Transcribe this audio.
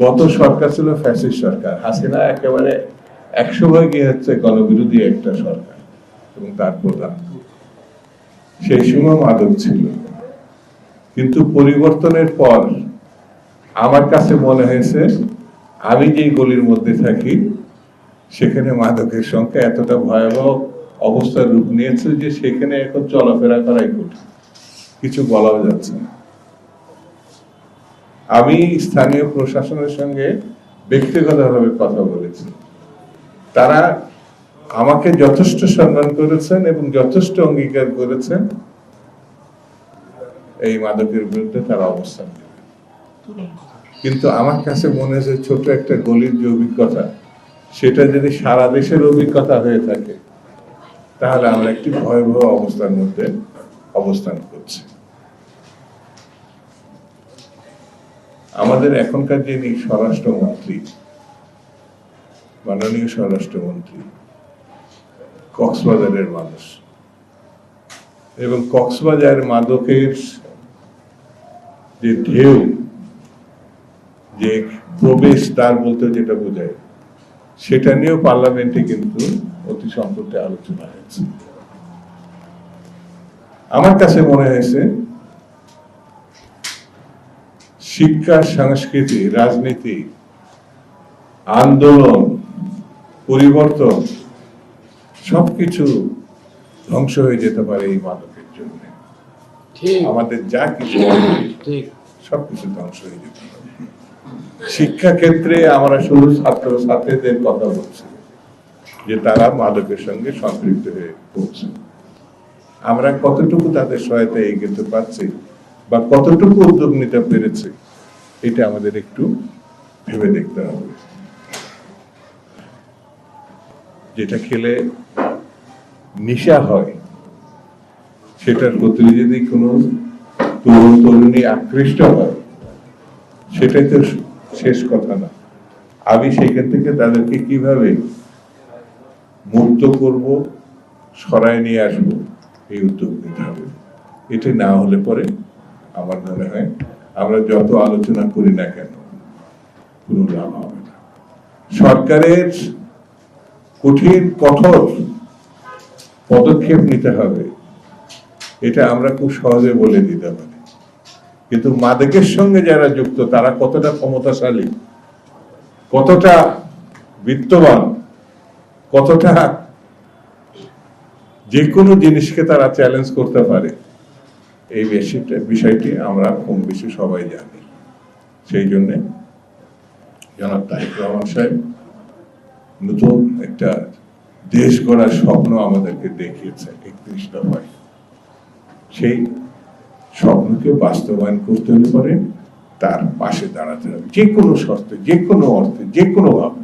গত সরকার ছিল ফ্যাসিস্ট সরকার, হাসিনা একেবারে 100 গিয়ে হচ্ছে গণবিরোধী একটা সরকার এবং তার প্রধান। সেই সময় মাদক ছিল, কিন্তু পরিবর্তনের পর আমার কাছে মনে হয়েছে আমি যেই গলির মধ্যে থাকি সেখানে মাদকের সংখ্যা এতটা ভয়াবহ অবস্থার রূপ নিয়েছে যে সেখানে এখন চলাফেরা করাই কঠিন, কিছু বলাও যাচ্ছে না। আমি স্থানীয় প্রশাসনের সঙ্গে ব্যক্তিগতভাবে কথা বলেছি, তারা আমাকে যথেষ্ট সম্মান করেছেন এবং যথেষ্ট অঙ্গীকার করেছেন এই মাদকের বিরুদ্ধে তারা অবস্থান নেবে। কিন্তু আমার কাছে মনে হয়েছে ছোট একটা গলির যে অভিজ্ঞতা, সেটা যদি সারা দেশের অভিজ্ঞতা হয়ে থাকে তাহলে আমরা একটি ভয়াবহ অবস্থার মধ্যে অবস্থান করছি। আমাদের এখনকার যিনি স্বরাষ্ট্রমন্ত্রী, মাননীয় স্বরাষ্ট্রমন্ত্রী কক্সবাজারের মানুষ, এবং কক্সবাজার মাদকের যে ঢেউ, যে প্রবেশ দ্বার বলতে যেটা বোঝায়, সেটা নিয়েও পার্লামেন্টে কিন্তু অতি সম্প্রতি আলোচনা হয়েছে। আমার কাছে মনে হয়েছে শিক্ষা, সংস্কৃতি, রাজনীতি, আন্দোলন, পরিবর্তন সবকিছু ধ্বংস হয়ে যেতে পারে এই মাদকের জন্য। আমাদের যা কিছু সবকিছু ধ্বংস হয়ে যেতে পারে। শিক্ষা ক্ষেত্রে আমরা শুধু ছাত্র ছাত্রীদের কথা বলছি যে তারা মাদকের সঙ্গে সম্পৃক্ত হয়ে পড়ছে, আমরা কতটুকু তাদের সহায়তা এগোতে পারছি বা কতটুকু উদ্যোগ নিতে পেরেছি, এটা আমাদের একটু ভেবে দেখতে হবে। যেটা খেলে নেশা হয় সেটার প্রতি যদি কোনো তরুণ তরুণী আকৃষ্ট হয়, সেটাই তো শেষ কথা না। আমি সেখান থেকে তাদেরকে কিভাবে মুক্ত করব, সরায় নিয়ে আসব, এই উদ্যোগ নিতে হবে। এটি না হলে পরে আমার মনে হয় আমরা যত আলোচনা করি না কেন কোনো লাভ হবে না। সরকারের কঠিন কঠোর পদক্ষেপ নিতে হবে, এটা আমরা খুব সহজে বলে দিতে পারি, কিন্তু মাদকের সঙ্গে যারা যুক্ত তারা কতটা ক্ষমতাশালী, কতটা বিত্তবান, কতটা যে কোনো জিনিসকে তারা চ্যালেঞ্জ করতে পারে, এই বিষয়টি আমরা কম বেশি সবাই জানি। সেই জন্য জনাব তারেক রহমান সাহেব নতুন একটা দেশ গড়ার স্বপ্ন আমাদেরকে দেখিয়েছে 31 দফায়। সেই স্বপ্নকে বাস্তবায়ন করতে হলে পরে তার পাশে দাঁড়াতে হবে, যে কোনো শর্তে, যে কোনো অর্থে, যে কোনো ভাবে।